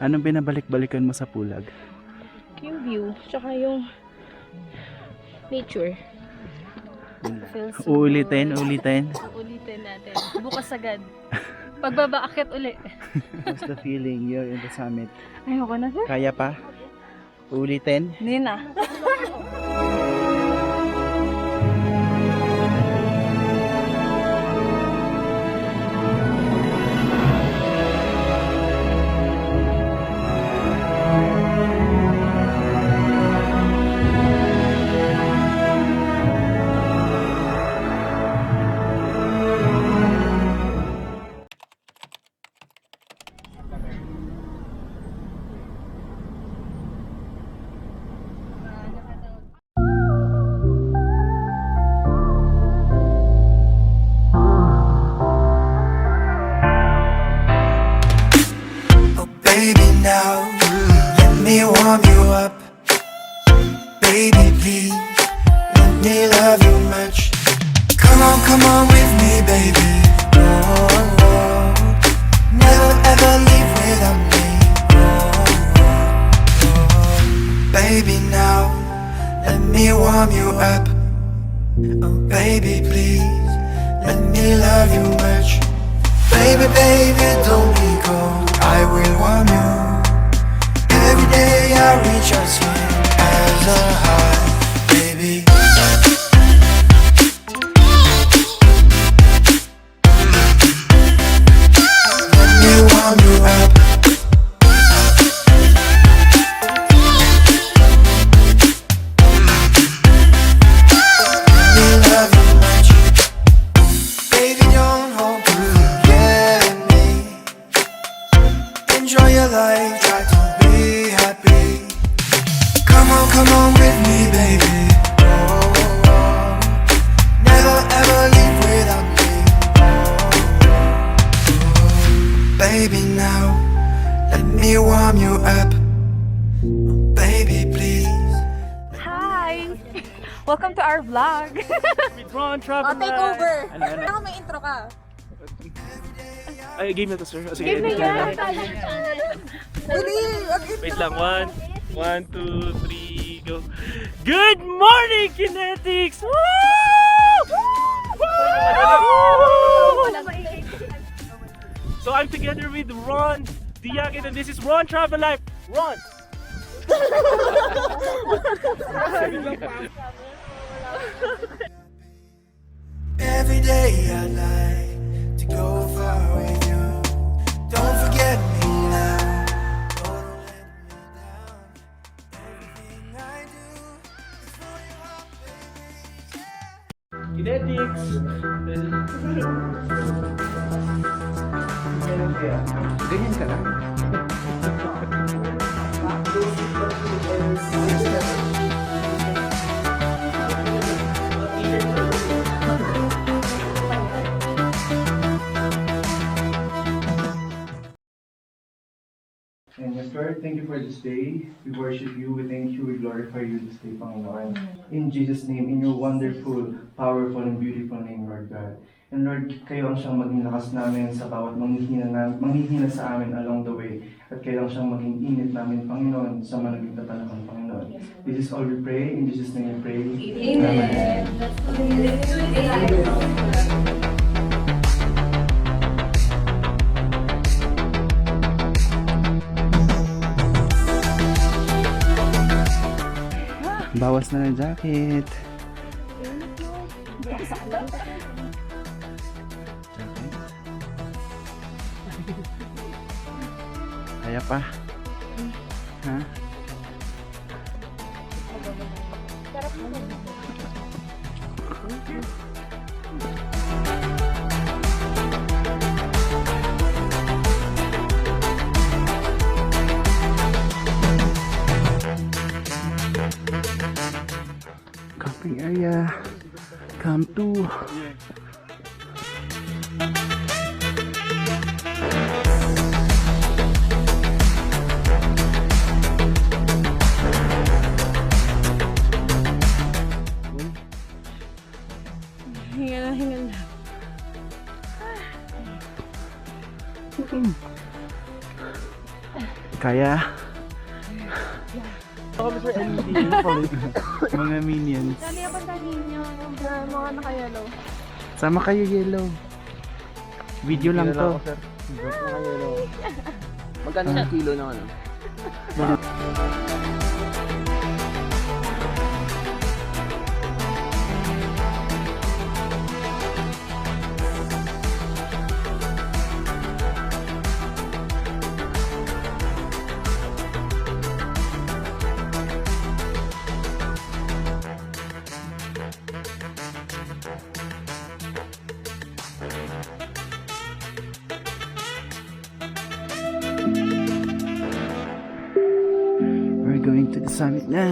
Anong binabalik-balikan mo sa Pulag? Yung view, tsaka yung nature. Uulitin. Ulitin natin. Bukas agad. Pagbaba-akit uli. What's the feeling? You're in the summit. Ayoko na sir. Kaya pa? Uulitin? Hindi na. Now, let me warm you up. Baby, please, let me love you much. Come on with me, baby. Oh, oh. Never ever leave without me. Oh, oh, oh. Baby, now, let me warm you up. Oh, baby, please, let me love you much. Baby, baby, don't be cold, I will warm you. Every day I reach out skin as a high, baby. Let me warm you up. Let me love you much. Baby, don't hold forget me. Enjoy your life, try to be happy. Come on with me, baby. Oh, oh, oh. Never ever leave without me. Oh, oh, oh. Baby, now let me warm you up. Oh, baby, please. Hi! Welcome to our vlog. Ron, travel. Take over. Ano? Ako may intro ka. Ay, game na to, sir. Sige, Game na edit lang. Dali! Wait lang, 1, 2, 3, go. Good morning, Kinetics! Woo! So I'm together with Ron Diakin and this is Ron Travel Life. Ron! Every day I like to go far with you. Don't forget me now. Don't let me down. Everything I do is for you, baby. Kinetics! Ganyan ka lang. And yes, Lord, thank you for this day. We worship you, we thank you, we glorify you this day, Panginoon. In Jesus' name, in your wonderful, powerful, and beautiful name, Lord God. And Lord, kayo ang siyang maging lakas namin sa bawat manghihina sa amin along the way. At kayo ang siyang maging init namin, Panginoon, sa managing tatanakang Panginoon. This is all we pray, in Jesus' name we pray. Amen. Bawas na ng jacket. Kaya pa. Ha? Kaya, come to. Hinga na, hinga na. Kaya, mga minions. Dali ako sa ninyo. Mga naka-yellow. Sama kayo, Yellow. Video lang to. Magkano sa kilo ng ano? We're going to the summit na.